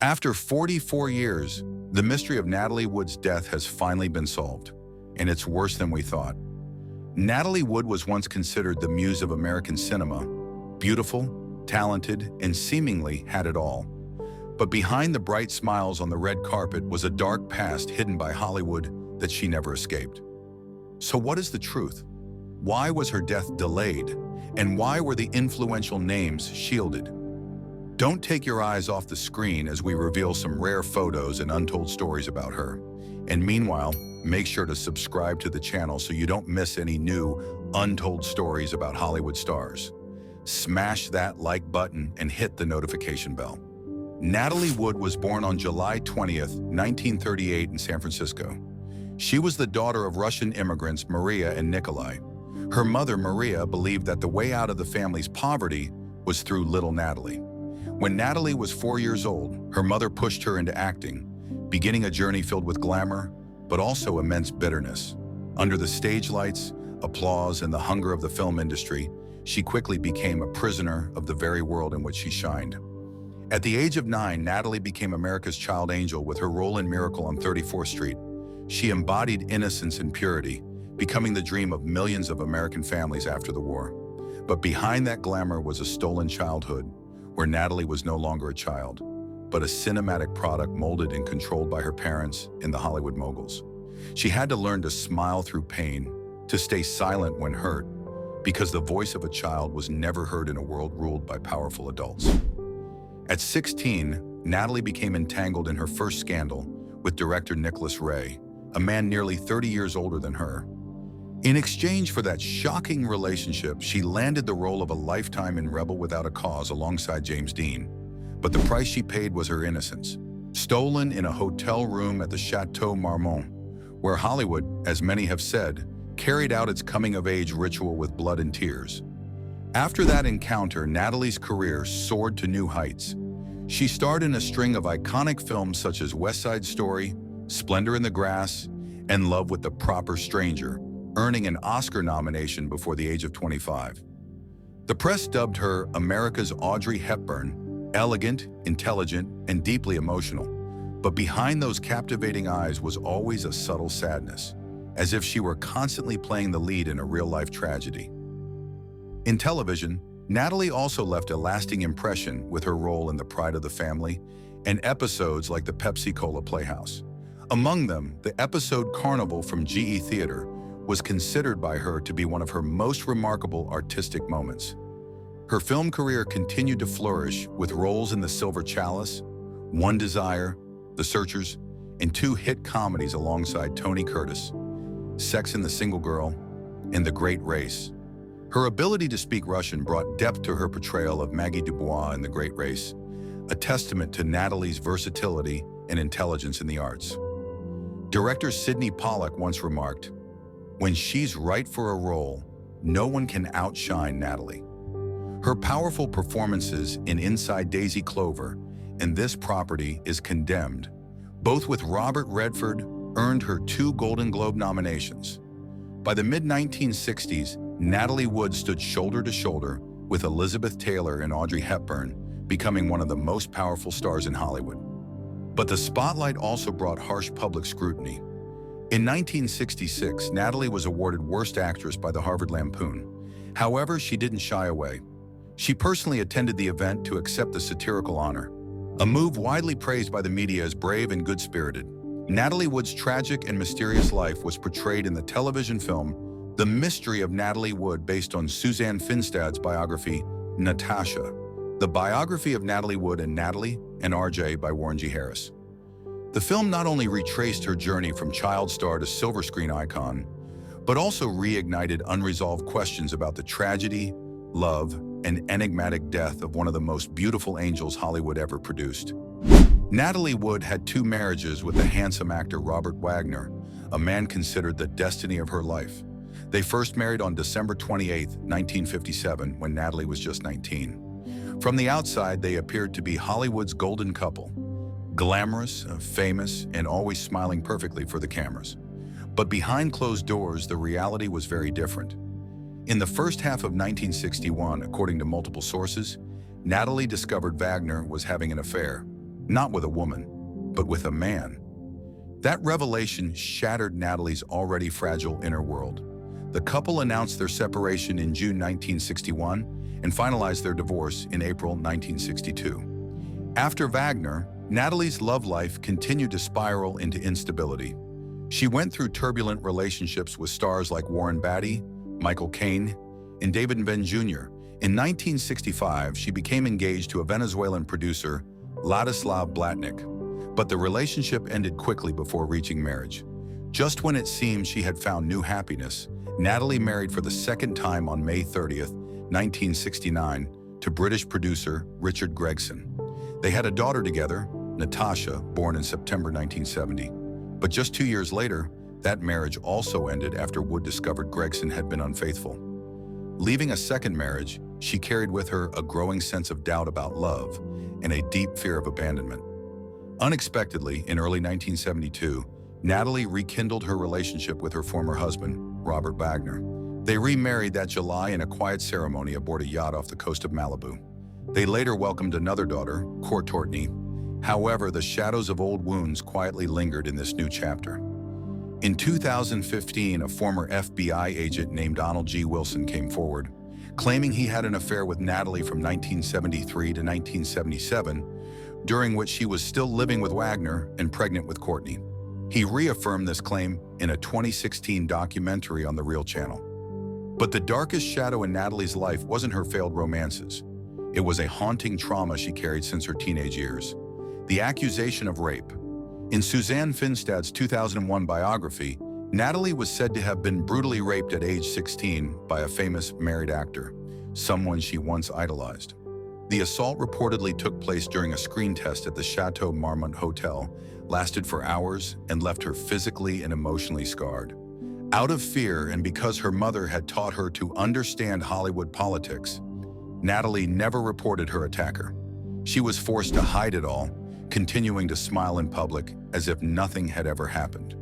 After 44 years, the mystery of Natalie Wood's death has finally been solved, and it's worse than we thought. Natalie Wood was once considered the muse of American cinema, beautiful, talented, and seemingly had it all. But behind the bright smiles on the red carpet was a dark past hidden by Hollywood that she never escaped. So what is the truth? Why was her death delayed? And why were the influential names shielded? Don't take your eyes off the screen as we reveal some rare photos and untold stories about her. And meanwhile, make sure to subscribe to the channel so you don't miss any new untold stories about Hollywood stars. Smash that like button and hit the notification bell. Natalie Wood was born on July 20th, 1938 in San Francisco. She was the daughter of Russian immigrants Maria and Nikolai. Her mother, Maria, believed that the way out of the family's poverty was through little Natalie. When Natalie was 4 years old, her mother pushed her into acting, beginning a journey filled with glamour, but also immense bitterness. Under the stage lights, applause, and the hunger of the film industry, she quickly became a prisoner of the very world in which she shined. At the age of 9, Natalie became America's child angel with her role in Miracle on 34th Street. She embodied innocence and purity, becoming the dream of millions of American families after the war. But behind that glamour was a stolen childhood, where Natalie was no longer a child, but a cinematic product molded and controlled by her parents and the Hollywood moguls. She had to learn to smile through pain, to stay silent when hurt, because the voice of a child was never heard in a world ruled by powerful adults. At 16, Natalie became entangled in her first scandal with director Nicholas Ray, a man nearly 30 years older than her. In exchange for that shocking relationship, she landed the role of a lifetime in Rebel Without a Cause alongside James Dean. But the price she paid was her innocence. Stolen in a hotel room at the Chateau Marmont, where Hollywood, as many have said, carried out its coming-of-age ritual with blood and tears. After that encounter, Natalie's career soared to new heights. She starred in a string of iconic films such as West Side Story, Splendor in the Grass, and Love with the Proper Stranger, earning an Oscar nomination before the age of 25. The press dubbed her America's Audrey Hepburn, elegant, intelligent, and deeply emotional. But behind those captivating eyes was always a subtle sadness, as if she were constantly playing the lead in a real-life tragedy. In television, Natalie also left a lasting impression with her role in The Pride of the Family and episodes like the Pepsi-Cola Playhouse. Among them, the episode Carnival from GE Theater was considered by her to be one of her most remarkable artistic moments. Her film career continued to flourish with roles in The Silver Chalice, One Desire, The Searchers, and 2 hit comedies alongside Tony Curtis, Sex and the Single Girl, and The Great Race. Her ability to speak Russian brought depth to her portrayal of Maggie Dubois in The Great Race, a testament to Natalie's versatility and intelligence in the arts. Director Sidney Pollack once remarked, "When she's right for a role, no one can outshine Natalie." Her powerful performances in Inside Daisy Clover and This Property is Condemned, both with Robert Redford, earned her 2 Golden Globe nominations. By the mid-1960s, Natalie Wood stood shoulder to shoulder with Elizabeth Taylor and Audrey Hepburn, becoming one of the most powerful stars in Hollywood. But the spotlight also brought harsh public scrutiny. In 1966, Natalie was awarded Worst Actress by the Harvard Lampoon. However, she didn't shy away. She personally attended the event to accept the satirical honor, a move widely praised by the media as brave and good-spirited. Natalie Wood's tragic and mysterious life was portrayed in the television film The Mystery of Natalie Wood, based on Suzanne Finstad's biography, Natasha, the biography of Natalie Wood and Natalie and RJ by Warren G. Harris. The film not only retraced her journey from child star to silver screen icon, but also reignited unresolved questions about the tragedy, love, and enigmatic death of one of the most beautiful angels Hollywood ever produced. Natalie Wood had 2 marriages with the handsome actor Robert Wagner, a man considered the destiny of her life. They first married on December 28, 1957, when Natalie was just 19. From the outside, they appeared to be Hollywood's golden couple, glamorous, famous, and always smiling perfectly for the cameras. But behind closed doors, the reality was very different. In the first half of 1961, according to multiple sources, Natalie discovered Wagner was having an affair. not with a woman, but with a man. That revelation shattered Natalie's already fragile inner world. The couple announced their separation in June 1961 and finalized their divorce in April 1962. After Wagner, Natalie's love life continued to spiral into instability. She went through turbulent relationships with stars like Warren Beatty, Michael Caine, and David Benn Jr. In 1965, she became engaged to a Venezuelan producer, Ladislav Blatnik, but the relationship ended quickly before reaching marriage. Just when it seemed she had found new happiness, Natalie married for the second time on May 30th, 1969, to British producer Richard Gregson. They had a daughter together, Natasha, born in September 1970. But just 2 years later, that marriage also ended after Wood discovered Gregson had been unfaithful. Leaving a second marriage, she carried with her a growing sense of doubt about love and a deep fear of abandonment. Unexpectedly, in early 1972, Natalie rekindled her relationship with her former husband, Robert Wagner. They remarried that July in a quiet ceremony aboard a yacht off the coast of Malibu. They later welcomed another daughter, Courtney. However, the shadows of old wounds quietly lingered in this new chapter. In 2015, a former FBI agent named Donald G. Wilson came forward, claiming he had an affair with Natalie from 1973 to 1977, during which she was still living with Wagner and pregnant with Courtney. He reaffirmed this claim in a 2016 documentary on the Real Channel. But the darkest shadow in Natalie's life wasn't her failed romances. It was a haunting trauma she carried since her teenage years: the accusation of rape. In Suzanne Finstad's 2001 biography, Natalie was said to have been brutally raped at age 16 by a famous married actor, someone she once idolized. The assault reportedly took place during a screen test at the Chateau Marmont Hotel, lasted for hours, and left her physically and emotionally scarred. Out of fear, and because her mother had taught her to understand Hollywood politics, Natalie never reported her attacker. She was forced to hide it all, continuing to smile in public as if nothing had ever happened.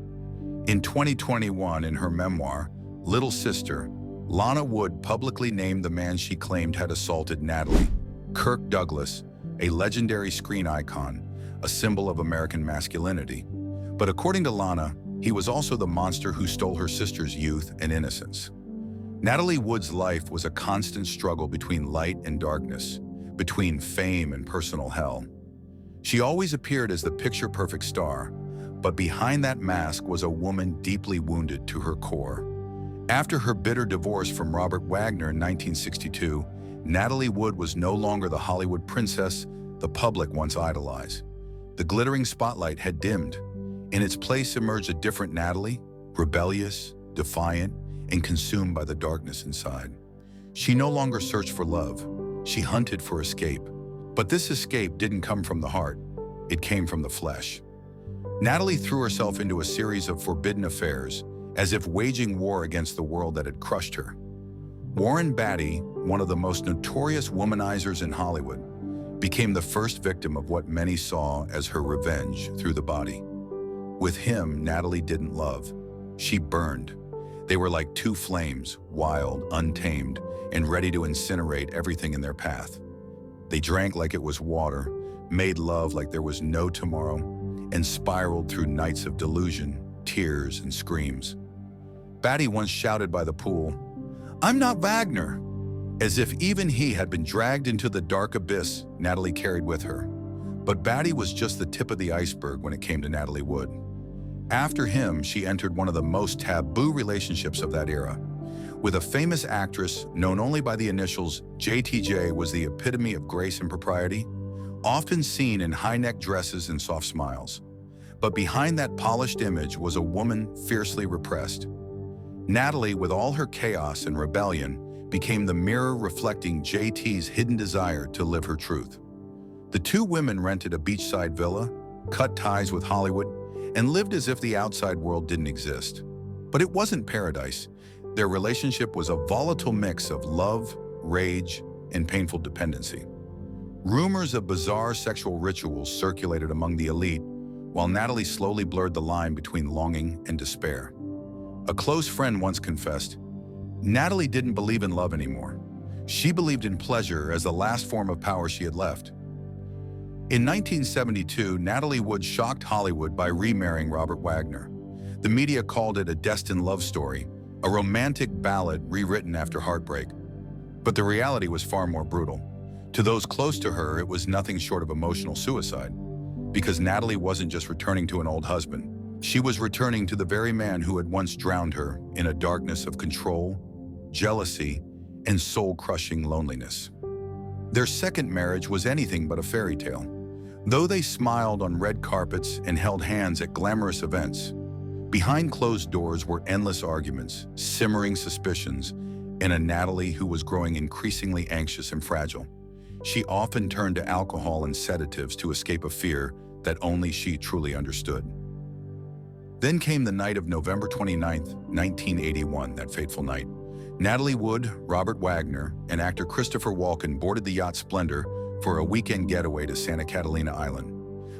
In 2021, in her memoir, Little Sister, Lana Wood publicly named the man she claimed had assaulted Natalie, Kirk Douglas, a legendary screen icon, a symbol of American masculinity. But according to Lana, he was also the monster who stole her sister's youth and innocence. Natalie Wood's life was a constant struggle between light and darkness, between fame and personal hell. She always appeared as the picture-perfect star, but behind that mask was a woman deeply wounded to her core. After her bitter divorce from Robert Wagner in 1962, Natalie Wood was no longer the Hollywood princess the public once idolized. The glittering spotlight had dimmed. In its place emerged a different Natalie, rebellious, defiant, and consumed by the darkness inside. She no longer searched for love. She hunted for escape. But this escape didn't come from the heart. It came from the flesh. Natalie threw herself into a series of forbidden affairs, as if waging war against the world that had crushed her. Warren Beatty, one of the most notorious womanizers in Hollywood, became the first victim of what many saw as her revenge through the body. With him, Natalie didn't love. She burned. They were like two flames, wild, untamed, and ready to incinerate everything in their path. They drank like it was water, made love like there was no tomorrow, and spiraled through nights of delusion, tears, and screams. Beatty once shouted by the pool, "I'm not Wagner," as if even he had been dragged into the dark abyss Natalie carried with her. But Beatty was just the tip of the iceberg when it came to Natalie Wood. After him, she entered one of the most taboo relationships of that era. With a famous actress known only by the initials JTJ, was the epitome of grace and propriety, often seen in high-neck dresses and soft smiles. But behind that polished image was a woman fiercely repressed. Natalie, with all her chaos and rebellion, became the mirror reflecting JT's hidden desire to live her truth. The two women rented a beachside villa, cut ties with Hollywood, and lived as if the outside world didn't exist. But it wasn't paradise. Their relationship was a volatile mix of love, rage, and painful dependency. Rumors of bizarre sexual rituals circulated among the elite, while Natalie slowly blurred the line between longing and despair. A close friend once confessed, Natalie didn't believe in love anymore. She believed in pleasure as the last form of power she had left. In 1972, Natalie Wood shocked Hollywood by remarrying Robert Wagner. The media called it a destined love story, a romantic ballad rewritten after heartbreak. But the reality was far more brutal. To those close to her, it was nothing short of emotional suicide. Because Natalie wasn't just returning to an old husband. She was returning to the very man who had once drowned her in a darkness of control, jealousy, and soul-crushing loneliness. Their second marriage was anything but a fairy tale. Though they smiled on red carpets and held hands at glamorous events, behind closed doors were endless arguments, simmering suspicions, and a Natalie who was growing increasingly anxious and fragile. She often turned to alcohol and sedatives to escape a fear that only she truly understood. Then came the night of November 29, 1981, that fateful night. Natalie Wood, Robert Wagner, and actor Christopher Walken boarded the yacht Splendor for a weekend getaway to Santa Catalina Island.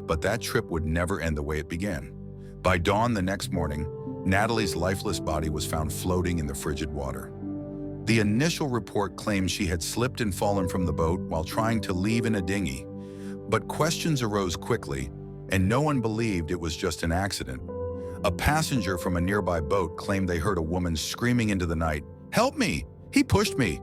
But that trip would never end the way it began. By dawn the next morning, Natalie's lifeless body was found floating in the frigid water. The initial report claimed she had slipped and fallen from the boat while trying to leave in a dinghy. But questions arose quickly, and no one believed it was just an accident. A passenger from a nearby boat claimed they heard a woman screaming into the night, "Help me! He pushed me!"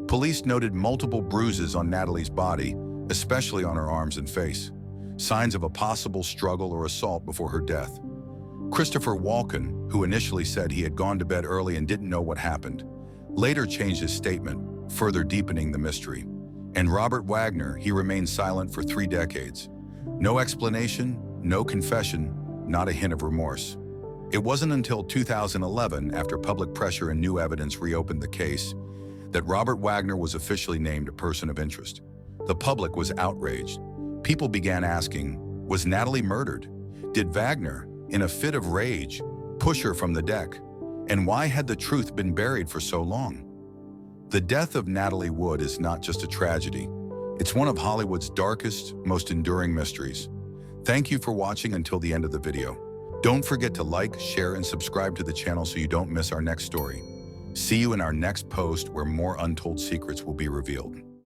Police noted multiple bruises on Natalie's body, especially on her arms and face, signs of a possible struggle or assault before her death. Christopher Walken, who initially said he had gone to bed early and didn't know what happened, later changed his statement, further deepening the mystery. And Robert Wagner, he remained silent for 3 decades. No explanation, no confession, not a hint of remorse. It wasn't until 2011, after public pressure and new evidence reopened the case, that Robert Wagner was officially named a person of interest. The public was outraged. People began asking, was Natalie murdered? Did Wagner, in a fit of rage, push her from the deck? And why had the truth been buried for so long? The death of Natalie Wood is not just a tragedy. It's one of Hollywood's darkest, most enduring mysteries. Thank you for watching until the end of the video. Don't forget to like, share, and subscribe to the channel so you don't miss our next story. See you in our next post where more untold secrets will be revealed.